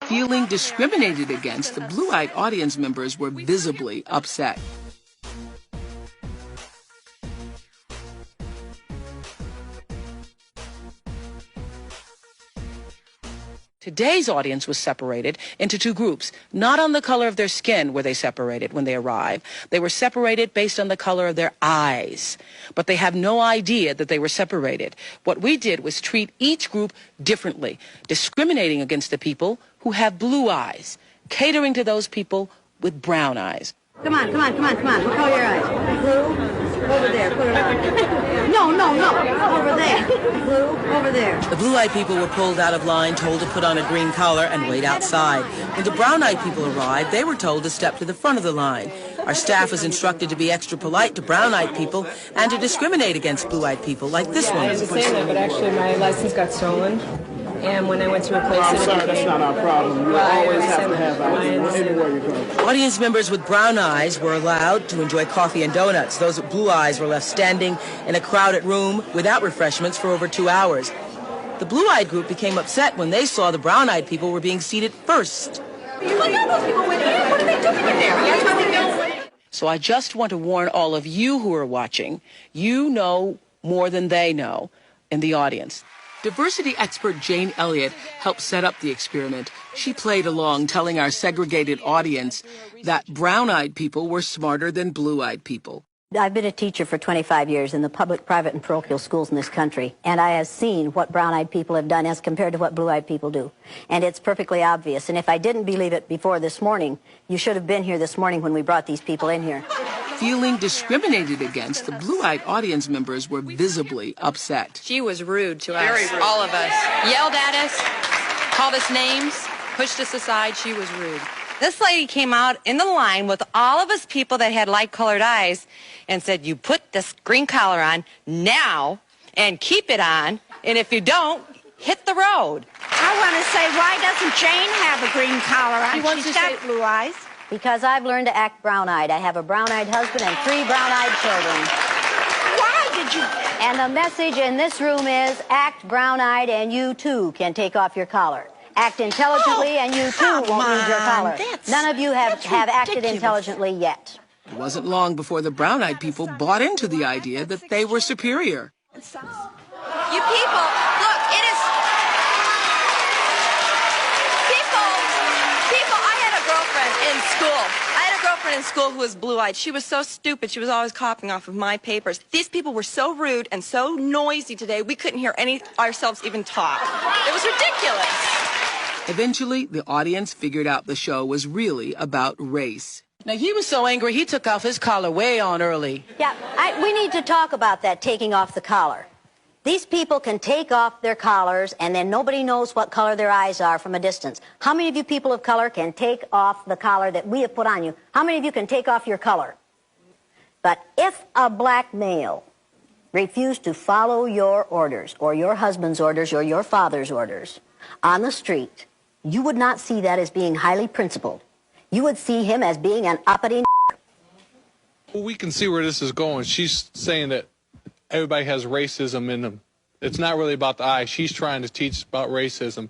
Feeling discriminated against, the blue-eyed audience members were visibly upset. Today's audience was separated into two groups. Not on the color of their skin were they separated when they arrived. They were separated based on the color of their eyes. But they have no idea that they were separated. What we did was treat each group differently, discriminating against the people who have blue eyes, catering to those people with brown eyes. Come on. What color your eyes? Blue? Over there. Put it on. No. Over there. Blue? Over there. The blue-eyed people were pulled out of line, told to put on a green collar and wait outside. When the brown-eyed people arrived, they were told to step to the front of the line. Our staff was instructed to be extra polite to brown-eyed people and to discriminate against blue-eyed people like this one. I understand that, but actually my license got stolen. And when I went to replace it, I'm sorry, that's not our problem. You always have to have eyes anywhere you go. Audience members with brown eyes were allowed to enjoy coffee and donuts. Those with blue eyes were left standing in a crowded room without refreshments for over 2 hours. The blue-eyed group became upset when they saw the brown-eyed people were being seated first. What are they doing in there? So I just want to warn all of you who are watching, you know more than they know in the audience. Diversity expert Jane Elliott helped set up the experiment. She played along, telling our segregated audience that brown-eyed people were smarter than blue-eyed people. I've been a teacher for 25 years in the public, private, and parochial schools in this country, and I have seen what brown-eyed people have done as compared to what blue-eyed people do. And it's perfectly obvious. And if I didn't believe it before this morning, you should have been here this morning when we brought these people in here. Feeling discriminated against, the blue-eyed audience members were visibly upset. She was rude to us, all of us. Yelled at us, called us names, pushed us aside. She was rude. This lady came out in the line with all of us people that had light-colored eyes and said, you put this green collar on now and keep it on, and if you don't, hit the road. I want to say, why doesn't Jane have a green collar on? She's got blue eyes. Because I've learned to act brown-eyed. I have a brown-eyed husband and 3 brown-eyed children. Why did you? And the message in this room is act brown-eyed and you too can take off your collar. Act intelligently and you too won't need your collar. None of you have acted intelligently yet. It wasn't long before the brown-eyed people bought into the idea that they were superior. You people, look, it is... People, I had a girlfriend in school who was blue-eyed. She was so stupid. She was always copying off of my papers. These people were so rude and so noisy today, we couldn't hear ourselves even talk. It was ridiculous. Eventually, the audience figured out the show was really about race. Now, he was so angry, he took off his collar way on early. Yeah, we need to talk about that, taking off the collar. These people can take off their collars, and then nobody knows what color their eyes are from a distance. How many of you people of color can take off the collar that we have put on you? How many of you can take off your color? But if a black male refused to follow your orders, or your husband's orders, or your father's orders, on the street, you would not see that as being highly principled. You would see him as being an uppity. Well, we can see where this is going. She's saying that everybody has racism in them. It's not really about the eye. She's trying to teach about racism.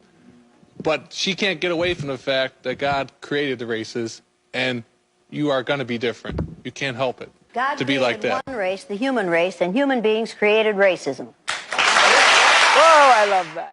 But she can't get away from the fact that God created the races, and you are going to be different. You can't help it to be like that. God created one race, the human race, and human beings created racism. Oh, I love that.